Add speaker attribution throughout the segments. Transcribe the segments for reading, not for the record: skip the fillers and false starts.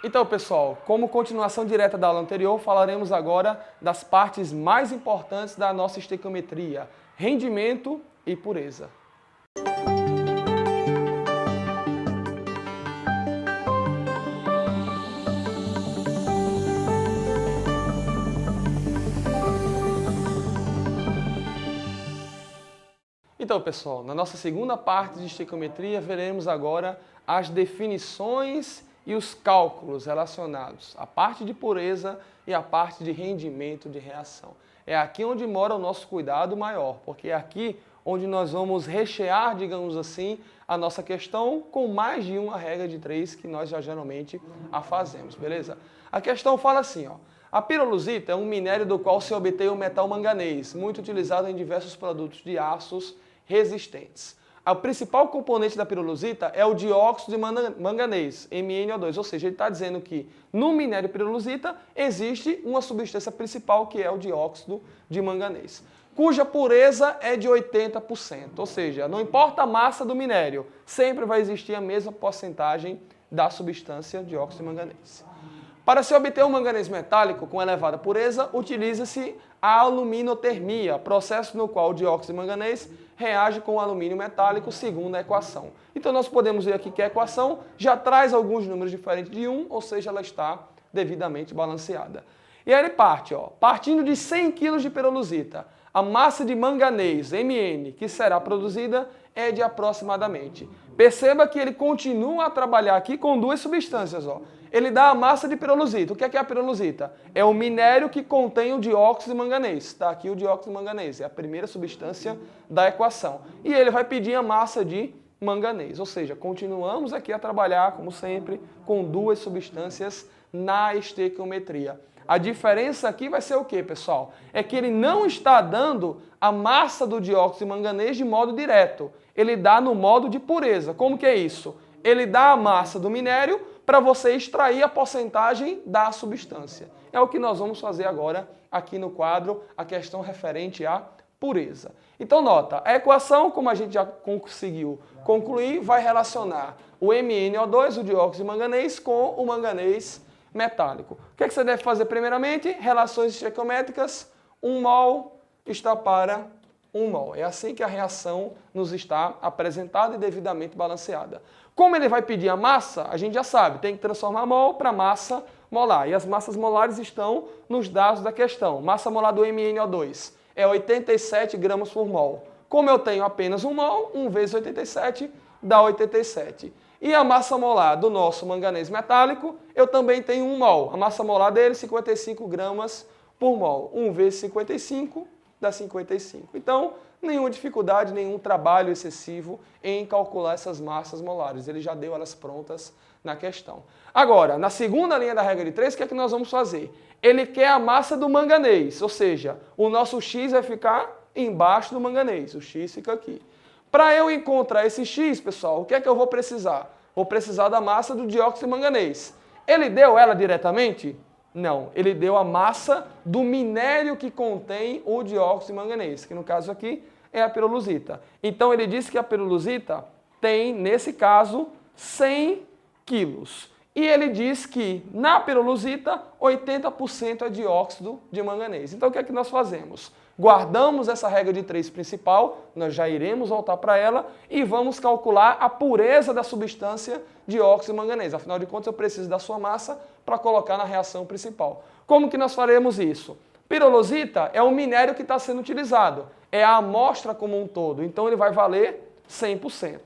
Speaker 1: Então, pessoal, como continuação direta da aula anterior, falaremos agora das partes mais importantes da nossa estequiometria: rendimento e pureza. Então, pessoal, na nossa segunda parte de estequiometria, veremos agora as definições e os cálculos relacionados à parte de pureza e à parte de rendimento de reação. É aqui onde mora o nosso cuidado maior, porque é aqui onde nós vamos rechear, digamos assim, a nossa questão com mais de uma regra de 3 que nós já geralmente a fazemos, beleza? A questão fala assim, ó. A piroluzita é um minério do qual se obtém o metal manganês, muito utilizado em diversos produtos de aços resistentes. O principal componente da piroluzita é o dióxido de manganês, MnO2, ou seja, ele está dizendo que no minério piroluzita existe uma substância principal que é o dióxido de manganês, cuja pureza é de 80%, ou seja, não importa a massa do minério, sempre vai existir a mesma porcentagem da substância dióxido de manganês. Para se obter um manganês metálico com elevada pureza, utiliza-se a aluminotermia, processo no qual o dióxido de manganês reage com o alumínio metálico segundo a equação. Então nós podemos ver aqui que a equação já traz alguns números diferentes de 1, ou seja, ela está devidamente balanceada. E aí ele parte, ó, partindo de 100 kg de piroluzita, a massa de manganês, Mn, que será produzida é de aproximadamente. Perceba que ele continua a trabalhar aqui com duas substâncias, ó. Ele dá a massa de piroluzita. O que é a piroluzita? É o minério que contém o dióxido de manganês. Está aqui o dióxido de manganês, é a primeira substância da equação. E ele vai pedir a massa de manganês, ou seja, continuamos aqui a trabalhar, como sempre, com duas substâncias na estequiometria. A diferença aqui vai ser o quê, pessoal? É que ele não está dando a massa do dióxido de manganês de modo direto. Ele dá no modo de pureza. Como que é isso? Ele dá a massa do minério para você extrair a porcentagem da substância. É o que nós vamos fazer agora aqui no quadro, a questão referente à pureza. Então nota, a equação, como a gente já conseguiu concluir, vai relacionar o MnO2, o dióxido de manganês, com o manganês metálico. O que é que você deve fazer primeiramente? Relações estequiométricas, 1 mol está para 1 mol. É assim que a reação nos está apresentada e devidamente balanceada. Como ele vai pedir a massa, a gente já sabe, tem que transformar mol para massa molar. E as massas molares estão nos dados da questão. Massa molar do MnO2 é 87 gramas por mol. Como eu tenho apenas 1 mol, 1 vezes 87 dá 87. E a massa molar do nosso manganês metálico, eu também tenho 1 mol. A massa molar dele, 55 gramas por mol. 1 vezes 55 dá 55. Então, nenhuma dificuldade, nenhum trabalho excessivo em calcular essas massas molares. Ele já deu elas prontas na questão. Agora, na segunda linha da regra de 3, o que é que nós vamos fazer? Ele quer a massa do manganês, ou seja, o nosso X vai ficar embaixo do manganês. O X fica aqui. Para eu encontrar esse X, pessoal, o que é que eu vou precisar? Vou precisar da massa do dióxido de manganês. Ele deu ela diretamente? Não, ele deu a massa do minério que contém o dióxido de manganês, que no caso aqui é a piroluzita. Então ele disse que a piroluzita tem, nesse caso, 100 quilos. E ele diz que na piroluzita 80% é dióxido de manganês. Então o que é que nós fazemos? Guardamos essa regra de 3 principal, nós já iremos voltar para ela e vamos calcular a pureza da substância dióxido de manganês. Afinal de contas, eu preciso da sua massa para colocar na reação principal. Como que nós faremos isso? Piroluzita é o minério que está sendo utilizado, é a amostra como um todo, então ele vai valer 100%.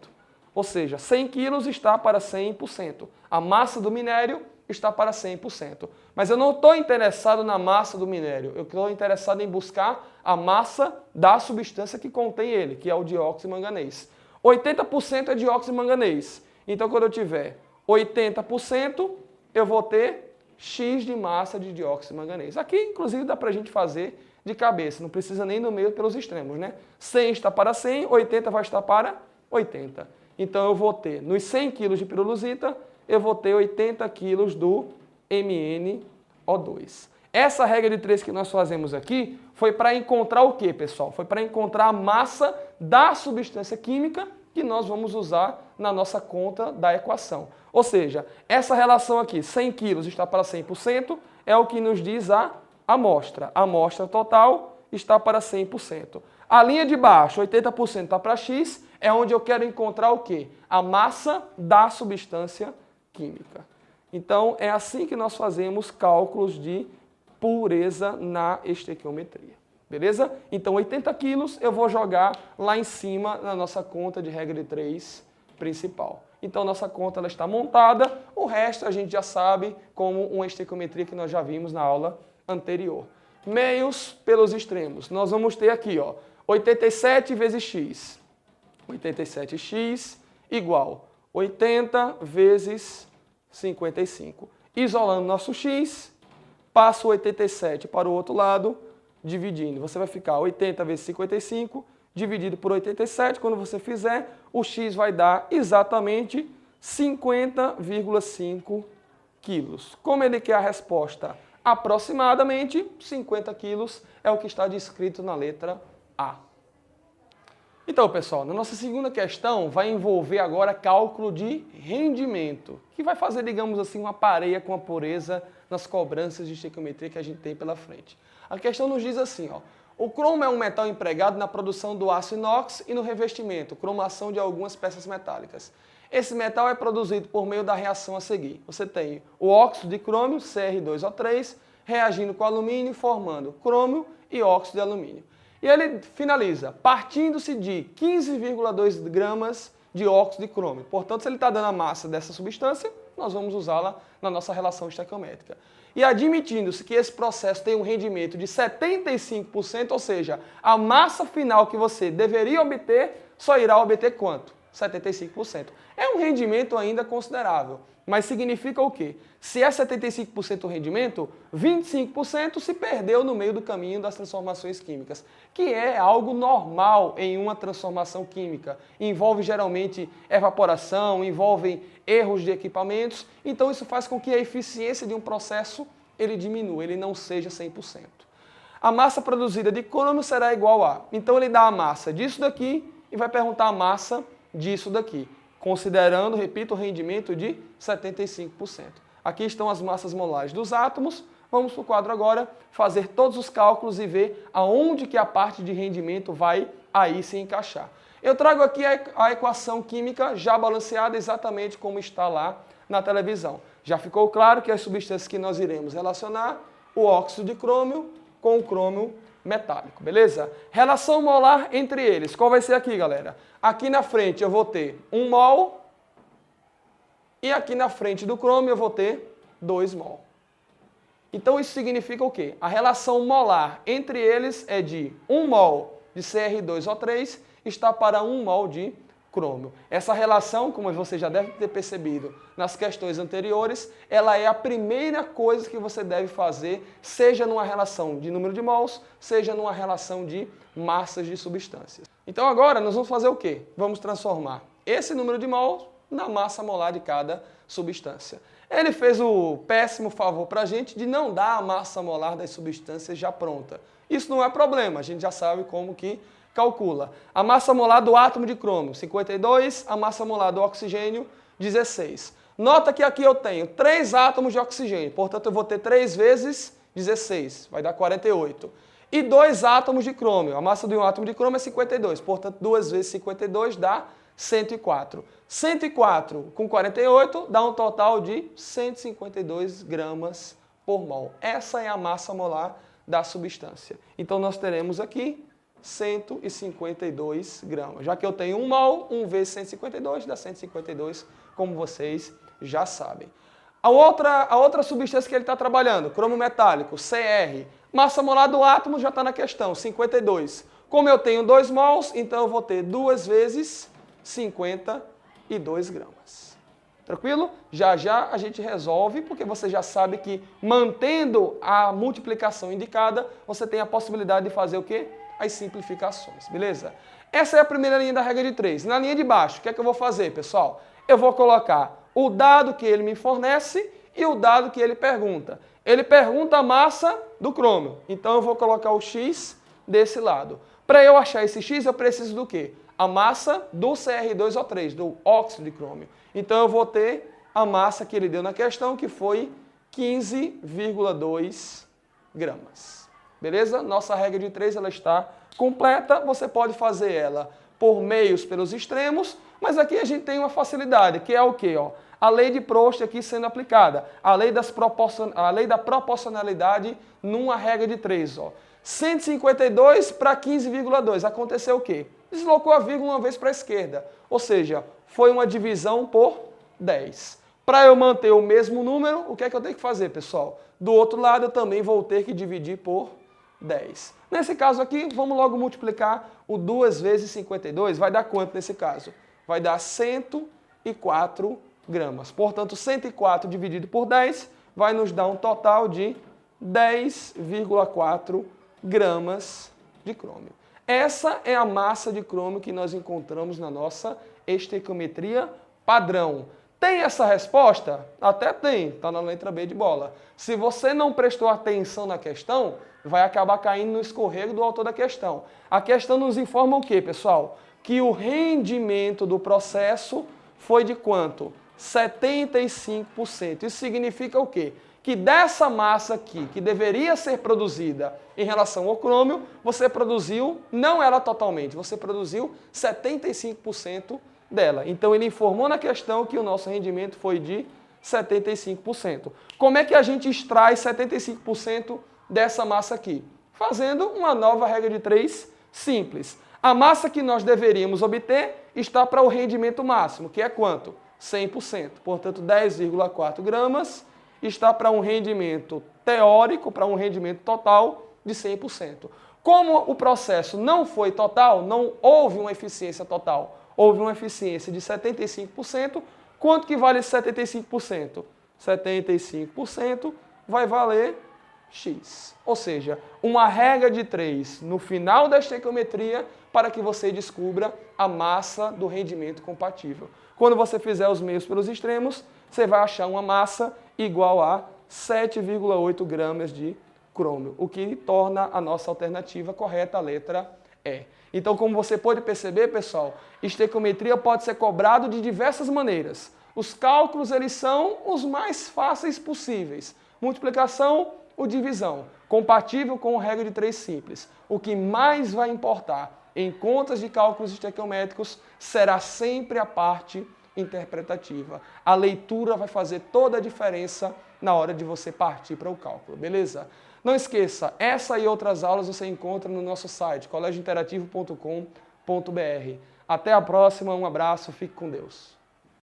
Speaker 1: Ou seja, 100 quilos está para 100%. A massa do minério está para 100%. Mas eu não estou interessado na massa do minério, eu estou interessado em buscar a massa da substância que contém ele, que é o dióxido de manganês. 80% é dióxido de manganês. Então, quando eu tiver 80%, eu vou ter X de massa de dióxido de manganês. Aqui, inclusive, dá para a gente fazer de cabeça, não precisa nem no meio pelos extremos, né? 100 está para 100, 80 vai estar para 80. Então, eu vou ter, nos 100 kg de piroluzita, eu vou ter 80 kg do MnO2. Essa regra de 3 que nós fazemos aqui foi para encontrar o quê, pessoal? Foi para encontrar a massa da substância química que nós vamos usar na nossa conta da equação. Ou seja, essa relação aqui, 100 quilos está para 100%, é o que nos diz a amostra. A amostra total está para 100%. A linha de baixo, 80% está para X, é onde eu quero encontrar o quê? A massa da substância química. Então, é assim que nós fazemos cálculos de pureza na estequiometria. Beleza? Então, 80 quilos eu vou jogar lá em cima na nossa conta de regra de 3 principal. Então, nossa conta ela está montada, o resto a gente já sabe como uma estequiometria que nós já vimos na aula anterior. Meios pelos extremos. Nós vamos ter aqui, ó, 87 vezes x. 87x igual 80 vezes 55. Isolando nosso x, passo o 87 para o outro lado, dividindo. Você vai ficar 80 vezes 55 dividido por 87. Quando você fizer, o x vai dar exatamente 50,5 quilos. Como ele quer a resposta aproximadamente, 50 quilos é o que está descrito na letra A. Então, pessoal, na nossa segunda questão vai envolver agora cálculo de rendimento, que vai fazer, digamos assim, uma pareia com a pureza nas cobranças de estequiometria que a gente tem pela frente. A questão nos diz assim, ó, o cromo é um metal empregado na produção do aço inox e no revestimento, cromação de algumas peças metálicas. Esse metal é produzido por meio da reação a seguir. Você tem o óxido de crômio, Cr2O3, reagindo com alumínio, formando crômio e óxido de alumínio. E ele finaliza, partindo-se de 15,2 gramas de óxido de crômio. Portanto, se ele está dando a massa dessa substância, nós vamos usá-la na nossa relação estequiométrica. E admitindo-se que esse processo tem um rendimento de 75%, ou seja, a massa final que você deveria obter, só irá obter quanto? 75%. É um rendimento ainda considerável, mas significa o quê? Se é 75% o rendimento, 25% se perdeu no meio do caminho das transformações químicas, que é algo normal em uma transformação química. Envolve geralmente evaporação, envolve erros de equipamentos, então isso faz com que a eficiência de um processo ele diminua, ele não seja 100%. A massa produzida de crômio será igual a... Então ele dá a massa disso daqui e vai perguntar a massa disso daqui, considerando, repito, o rendimento de 75%. Aqui estão as massas molares dos átomos. Vamos para o quadro agora, fazer todos os cálculos e ver aonde que a parte de rendimento vai aí se encaixar. Eu trago aqui a equação química já balanceada exatamente como está lá na televisão. Já ficou claro que as substâncias que nós iremos relacionar, o óxido de crômio com o crômio metálico, beleza? Relação molar entre eles. Qual vai ser aqui, galera? Aqui na frente eu vou ter 1 mol e aqui na frente do crômio eu vou ter 2 mol. Então isso significa o quê? A relação molar entre eles é de 1 mol de Cr2O3 está para 1 mol de crômio. Essa relação, como você já deve ter percebido nas questões anteriores, ela é a primeira coisa que você deve fazer, seja numa relação de número de mols, seja numa relação de massas de substâncias. Então agora nós vamos fazer o quê? Vamos transformar esse número de mols na massa molar de cada substância. Ele fez o péssimo favor para a gente de não dar a massa molar das substâncias já pronta. Isso não é problema, a gente já sabe como que calcula. A massa molar do átomo de crômio, 52, a massa molar do oxigênio, 16. Nota que aqui eu tenho 3 átomos de oxigênio, portanto eu vou ter 3 vezes 16, vai dar 48. E 2 átomos de crômio, a massa de um átomo de crômio é 52, portanto 2 vezes 52 dá 104. 104 com 48 dá um total de 152 gramas por mol. Essa é a massa molar da substância. Então nós teremos aqui 152 gramas. Já que eu tenho 1 mol, 1 vezes 152 dá 152, como vocês já sabem. A outra substância que ele está trabalhando, cromo metálico, Cr, massa molar do átomo já está na questão, 52. Como eu tenho 2 mols, então eu vou ter 2 vezes 52 gramas. Tranquilo? Já já a gente resolve, porque você já sabe que mantendo a multiplicação indicada, você tem a possibilidade de fazer o quê? As simplificações, beleza? Essa é a primeira linha da regra de 3. Na linha de baixo, o que é que eu vou fazer, pessoal? Eu vou colocar o dado que ele me fornece e o dado que ele pergunta. Ele pergunta a massa do crômio, então eu vou colocar o X desse lado. Para eu achar esse X, eu preciso do quê? A massa do Cr2O3, do óxido de crômio. Então eu vou ter a massa que ele deu na questão, que foi 15,2 gramas. Beleza? Nossa regra de 3 ela está completa. Você pode fazer ela por meios pelos extremos, mas aqui a gente tem uma facilidade, que é o quê? Ó? A lei de Prost aqui sendo aplicada. A lei da proporcionalidade numa regra de 3. Ó. 152 para 15,2. Aconteceu o quê? Deslocou a vírgula uma vez para a esquerda. Ou seja, foi uma divisão por 10. Para eu manter o mesmo número, o que é que eu tenho que fazer, pessoal? Do outro lado, eu também vou ter que dividir por 10. Nesse caso aqui, vamos logo multiplicar o 2 vezes 52. Vai dar quanto nesse caso? Vai dar 104 gramas. Portanto, 104 dividido por 10 vai nos dar um total de 10,4 gramas de crômio. Essa é a massa de crômio que nós encontramos na nossa estequiometria padrão. Tem essa resposta? Até tem, está na letra B de bola. Se você não prestou atenção na questão, vai acabar caindo no escorrego do autor da questão. A questão nos informa o quê, pessoal? Que o rendimento do processo foi de quanto? 75%. Isso significa o quê? Que dessa massa aqui, que deveria ser produzida em relação ao crômio, você produziu, não ela totalmente, você produziu 75% dela. Então ele informou na questão que o nosso rendimento foi de 75%. Como é que a gente extrai 75% dessa massa aqui? Fazendo uma nova regra de 3 simples. A massa que nós deveríamos obter está para o rendimento máximo, que é quanto? 100%. Portanto, 10,4 gramas está para um rendimento teórico, para um rendimento total de 100%. Como o processo não foi total, não houve uma eficiência total, houve uma eficiência de 75%, quanto que vale 75%? 75% vai valer X. Ou seja, uma regra de 3 no final da estequiometria para que você descubra a massa do rendimento compatível. Quando você fizer os meios pelos extremos, você vai achar uma massa igual a 7,8 gramas de crômio, o que torna a nossa alternativa correta, a letra E. Então, como você pode perceber, pessoal, estequiometria pode ser cobrado de diversas maneiras. Os cálculos, eles são os mais fáceis possíveis. Multiplicação ou divisão, compatível com a regra de 3 simples. O que mais vai importar em contas de cálculos estequiométricos será sempre a parte interpretativa. A leitura vai fazer toda a diferença na hora de você partir para o cálculo, beleza? Não esqueça, essa e outras aulas você encontra no nosso site, colégiointerativo.com.br. Até a próxima, um abraço, fique com Deus.